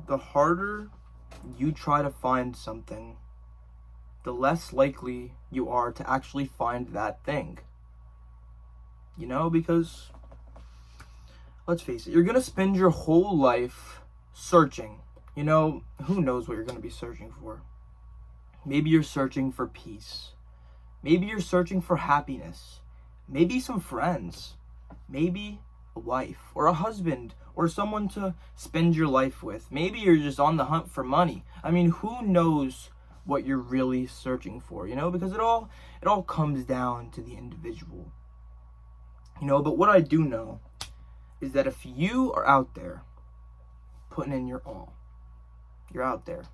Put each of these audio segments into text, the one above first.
the harder you try to find something, the less likely you are to actually find that thing. You know, because let's face it, you're gonna spend your whole life searching. You know, who knows what you're gonna be searching for? Maybe you're searching for peace. Maybe you're searching for happiness. Maybe some friends. Maybe a wife or a husband or someone to spend your life with. Maybe you're just on the hunt for money. I mean, who knows what you're really searching for, you know? Because it all comes down to the individual. You know, but what I do know is that if you are out there putting in your all, you're out there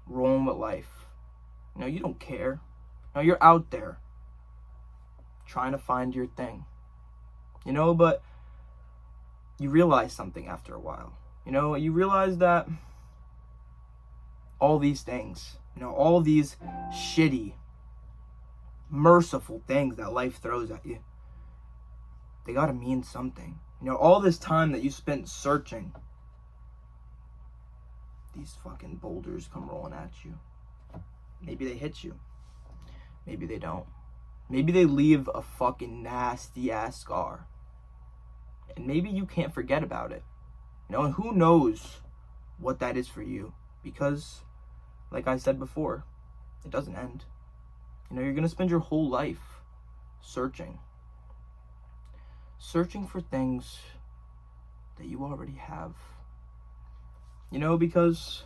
rolling with life. You know, you don't care. No, you're out there trying to find your thing. You know, but you realize something after a while. You know, you realize that all these things, you know, all these shitty, merciful things that life throws at you, they gotta mean something. You know, all this time that you spent searching, these fucking boulders come rolling at you. Maybe they hit you. Maybe they don't. Maybe they leave a fucking nasty ass scar. And maybe you can't forget about it. You know, and who knows what that is for you. Because, like I said before, it doesn't end. You know, you're gonna spend your whole life searching. Searching for things that you already have. You know, because,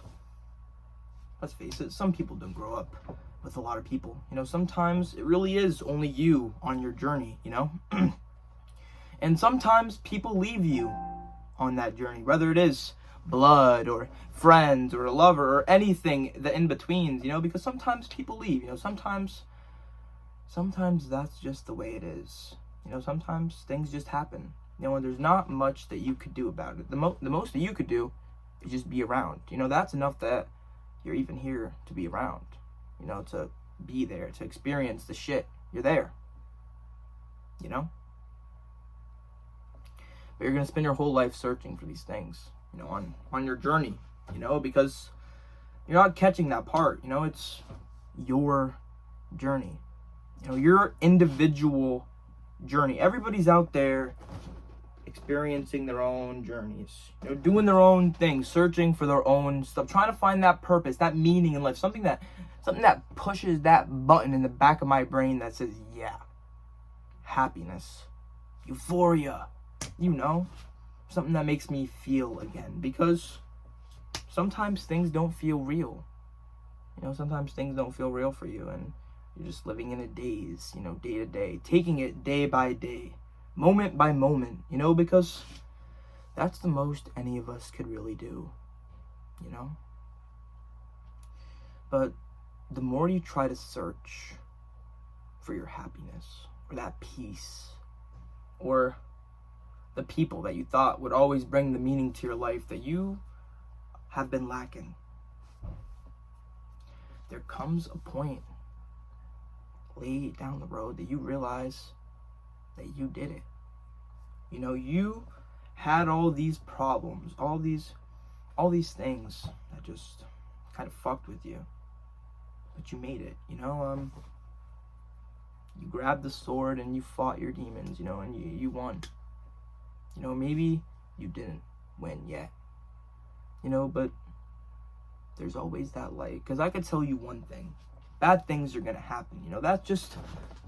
let's face it, some people don't grow up with a lot of people. You know, sometimes it really is only you on your journey, you know? And sometimes people leave you on that journey, whether it is blood or friends or a lover or anything that in betweens, you know, because sometimes people leave, you know, sometimes that's just the way it is. You know, sometimes things just happen, you know, and there's not much that you could do about it. The most that you could do is just be around. You know, that's enough that you're even here to be around, you know, to be there, to experience the shit. You're there, you know? But you're going to spend your whole life searching for these things, you know, on your journey, you know, because you're not catching that part, you know, it's your journey, you know, your individual journey. Everybody's out there experiencing their own journeys, you know, doing their own thing, searching for their own stuff, trying to find that purpose, that meaning in life, something that pushes that button in the back of my brain that says, yeah, happiness, euphoria, you know, something that makes me feel again, because sometimes things don't feel real, you know, sometimes things don't feel real for you, and you're just living in a daze, you know, day to day, taking it day by day, moment by moment, you know, because that's the most any of us could really do, you know. But the more you try to search for your happiness or that peace or the people that you thought would always bring the meaning to your life that you have been lacking, there comes a point way down the road that you realize that you did it. You know, you had all these problems, all these things that just kind of fucked with you, but you made it. You know, you grabbed the sword and you fought your demons, you know, and you won. You know, maybe you didn't win yet, you know, but there's always that light. Because I could tell you one thing, bad things are gonna happen, you know, that's just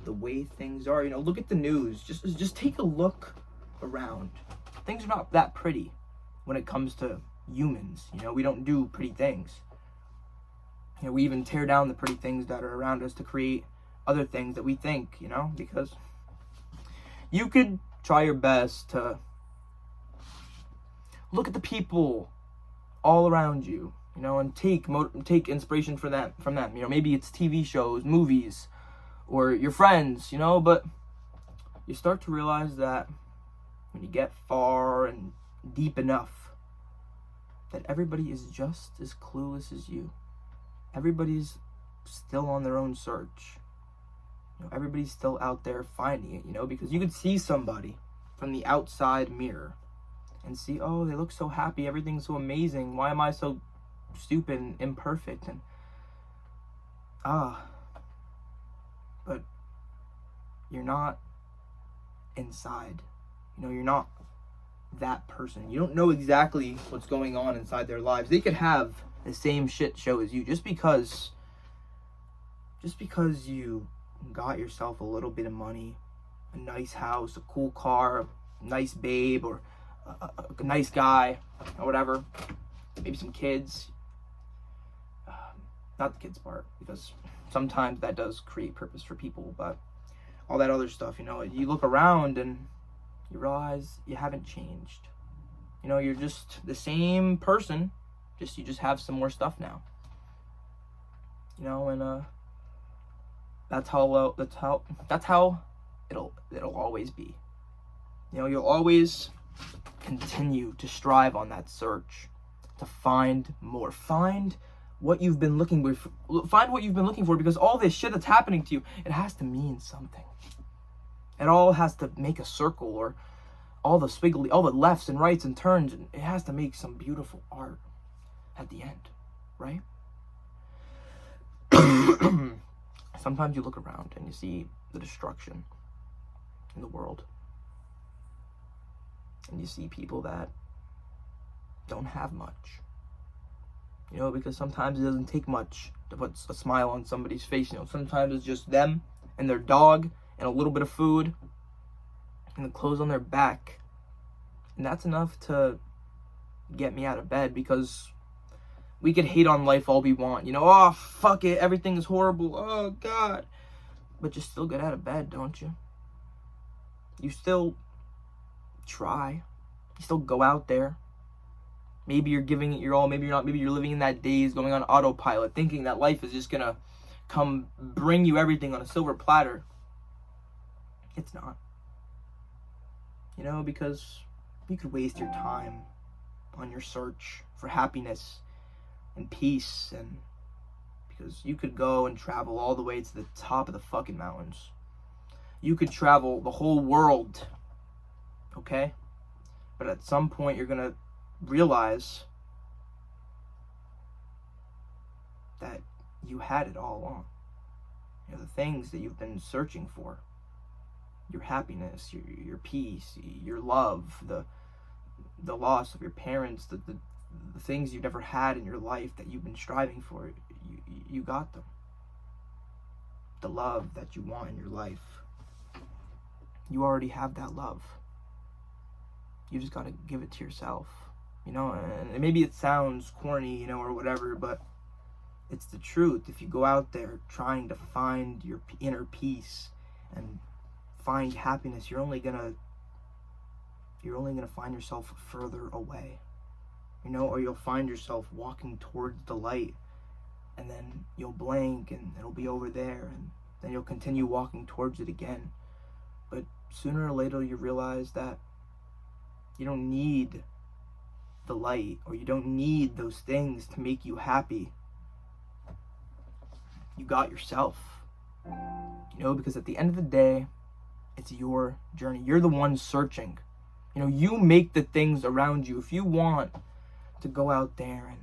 the way things are. You know, look at the news, just take a look around. Things are not that pretty when it comes to humans, you know, we don't do pretty things. You know, we even tear down the pretty things that are around us to create other things that we think, you know, because you could try your best to look at the people all around you, you know, and take inspiration from them. You know, maybe it's TV shows, movies, or your friends, you know, but you start to realize that when you get far and deep enough, that everybody is just as clueless as you. Everybody's still on their own search. You know, everybody's still out there finding it, you know, because you could see somebody from the outside mirror and see, oh, they look so happy, everything's so amazing, why am I so stupid and imperfect? And but you're not inside. You're not that person. You don't know exactly what's going on inside their lives. They could have the same shit show as you. Just because you got yourself a little bit of money, a nice house, a cool car, a nice babe, or a nice guy, or whatever, maybe some kids. Not the kids part, because sometimes that does create purpose for people, but all that other stuff, you look around and you realize you haven't changed. You're just the same person, you just have some more stuff now. And that's how it'll always be. You'll always continue to strive on that search to find more. Find what you've been looking for, because all this shit that's happening to you, it has to mean something. It all has to make a circle, or all the squiggly, all the lefts and rights and turns, and it has to make some beautiful art at the end, right? Sometimes you look around and you see the destruction in the world, and you see people that don't have much. Because sometimes it doesn't take much to put a smile on somebody's face. Sometimes it's just them and their dog and a little bit of food and the clothes on their back. And that's enough to get me out of bed, because we could hate on life all we want. Oh, fuck it, everything is horrible. Oh, God. But you still get out of bed, don't you? You still try. You still go out there. Maybe you're giving it your all, maybe you're not. Maybe you're living in that daze, going on autopilot, thinking that life is just gonna come bring you everything on a silver platter. It's not. Because you could waste your time on your search for happiness and peace, and because you could go and travel all the way to the top of the fucking mountains. You could travel the whole world, okay? But at some point you're gonna realize that you had it all along. The things that you've been searching for, your happiness, your peace, your love, the loss of your parents, the things you never had in your life that you've been striving for, you got them. The love that you want in your life, you already have that love. You just gotta give it to yourself. And maybe it sounds corny, or whatever, but it's the truth. If you go out there trying to find your inner peace and find happiness, you're only gonna find yourself further away, or you'll find yourself walking towards the light, and then you'll blink and it'll be over there, and then you'll continue walking towards it again. But sooner or later you realize that you don't need the light, or you don't need those things to make you happy. You got yourself. Because at the end of the day, it's your journey. You're the one searching. You make the things around you. If you want to go out there and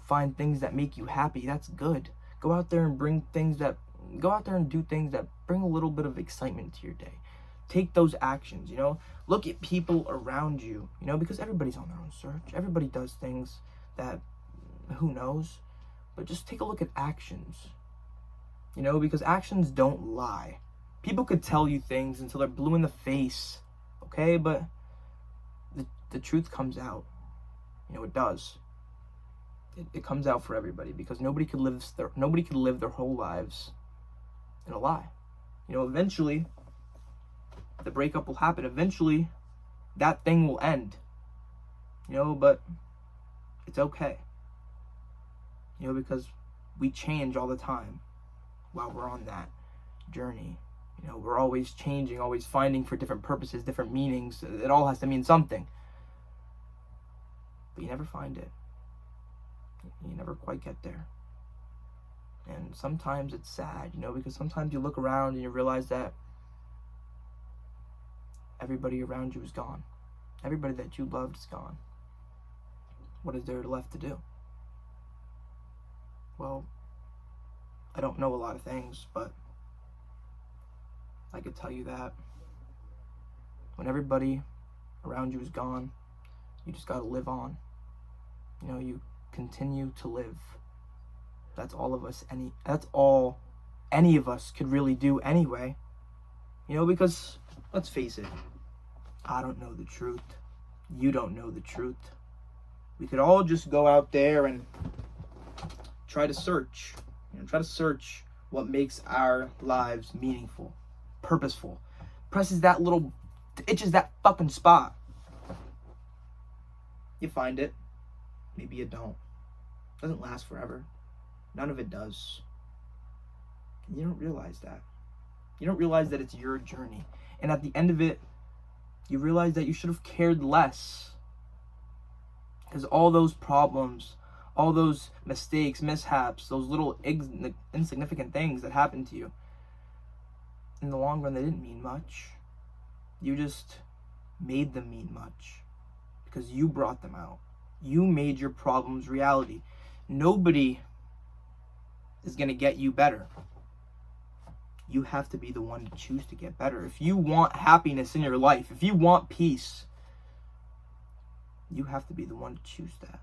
find things that make you happy, that's good. Go out there and do things that bring a little bit of excitement to your day. Take those actions, Look at people around you, because everybody's on their own search. Everybody does things that, who knows? But just take a look at actions, because actions don't lie. People could tell you things until they're blue in the face, okay? But the truth comes out. It does. It comes out for everybody, because nobody could live their whole lives in a lie. Eventually the breakup will happen. Eventually that thing will end. But it's okay. Because we change all the time while we're on that journey. We're always changing, always finding for different purposes, different meanings. It all has to mean something. But you never find it. You never quite get there. And sometimes it's sad, because sometimes you look around and you realize that everybody around you is gone. Everybody that you loved is gone. What is there left to do? Well, I don't know a lot of things, but I could tell you that when everybody around you is gone, you just gotta live on. You know, you continue to live. That's all any of us could really do anyway. You know, because let's face it, I don't know the truth. You don't know the truth. We could all just go out there and try to search. Try to search what makes our lives meaningful, purposeful. Itches that fucking spot. You find it. Maybe you don't. It doesn't last forever. None of it does. You don't realize that. You don't realize that it's your journey. And at the end of it, you realize that you should have cared less. Because all those problems, all those mistakes, mishaps, those little insignificant things that happened to you, in the long run, they didn't mean much. You just made them mean much. Because you brought them out. You made your problems reality. Nobody is going to get you better. You have to be the one to choose to get better. If you want happiness in your life, if you want peace, you have to be the one to choose that.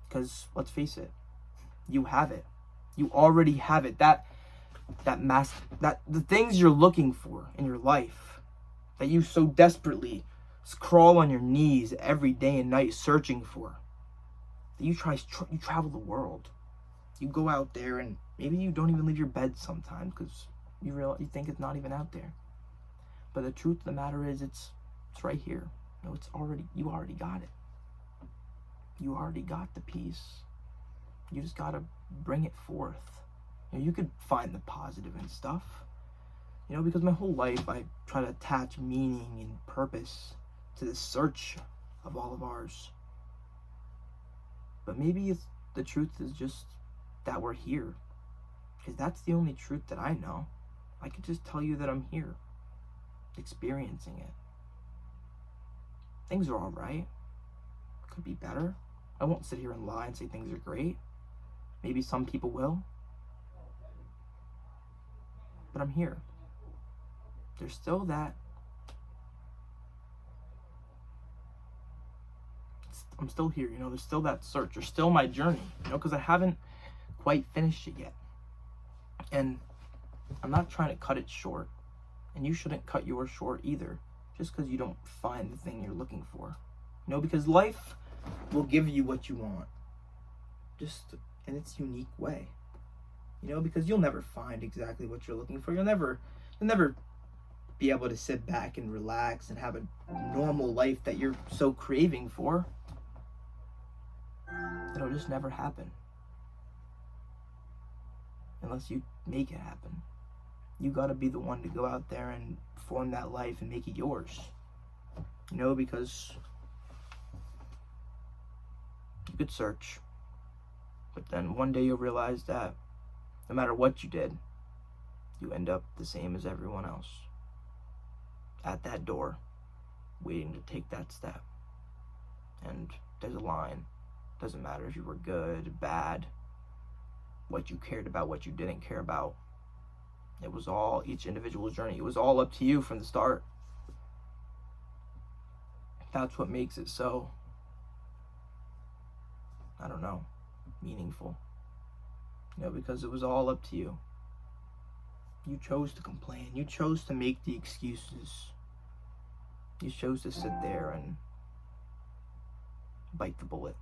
Because let's face it, you have it. You already have it. The things you're looking for in your life, that you so desperately crawl on your knees every day and night searching for. You travel the world. You go out there and maybe you don't even leave your bed sometimes because you think it's not even out there. But the truth of the matter is it's right here. You know, you already got it. You already got the peace. You just gotta bring it forth. You know, you could find the positive and stuff. You know, because my whole life I try to attach meaning and purpose to the search of all of ours. But maybe the truth is just that we're here. Because that's the only truth that I know. I could just tell you that I'm here, experiencing it. Things are alright. Could be better. I won't sit here and lie and say things are great. Maybe some people will. But I'm here. There's still that. I'm still here, you know, there's still that search. There's still my journey, you know, because I haven't quite finished it yet. And I'm not trying to cut it short. And you shouldn't cut yours short either, just because you don't find the thing you're looking for. You know, because life will give you what you want, just in its unique way. You know, because you'll never find exactly what you're looking for. You'll never be able to sit back and relax and have a normal life that you're so craving for. It'll just never happen. Unless you make it happen. You gotta be the one to go out there and form that life and make it yours. You know, because you could search, but then one day you'll realize that no matter what you did, you end up the same as everyone else. At that door, waiting to take that step. And there's a line. Doesn't matter if you were good, bad, what you cared about, what you didn't care about. It was all each individual's journey. It was all up to you from the start. That's what makes it so, I don't know, meaningful. You know, because it was all up to you. You chose to complain. You chose to make the excuses. You chose to sit there and bite the bullet.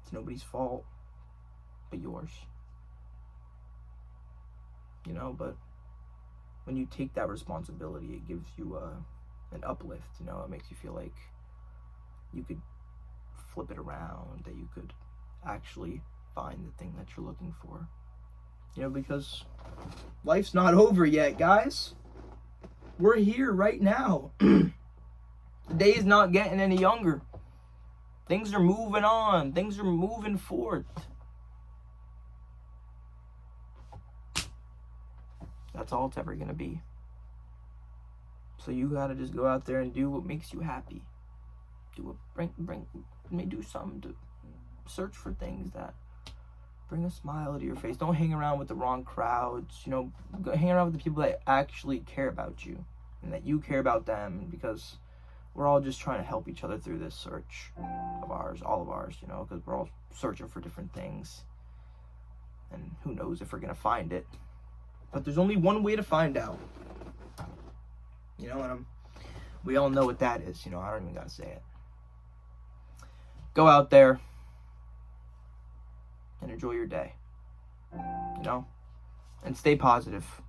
It's nobody's fault but yours. You know, but when you take that responsibility, it gives you an uplift. You know, it makes you feel like you could flip it around, that you could actually find the thing that you're looking for. You know, because life's not over yet, guys. We're here right now. The day's not getting any younger. Things are moving on. Things are moving forward. That's all it's ever going to be. So you gotta just go out there and do what makes you happy. Do something to search for things that bring a smile to your face. Don't hang around with the wrong crowds. Hang around with the people that actually care about you and that you care about them, because we're all just trying to help each other through this search of ours, all of ours, because we're all searching for different things. And who knows if we're going to find it. But there's only one way to find out. And we all know what that is. I don't even got to say it. Go out there and enjoy your day. And stay positive.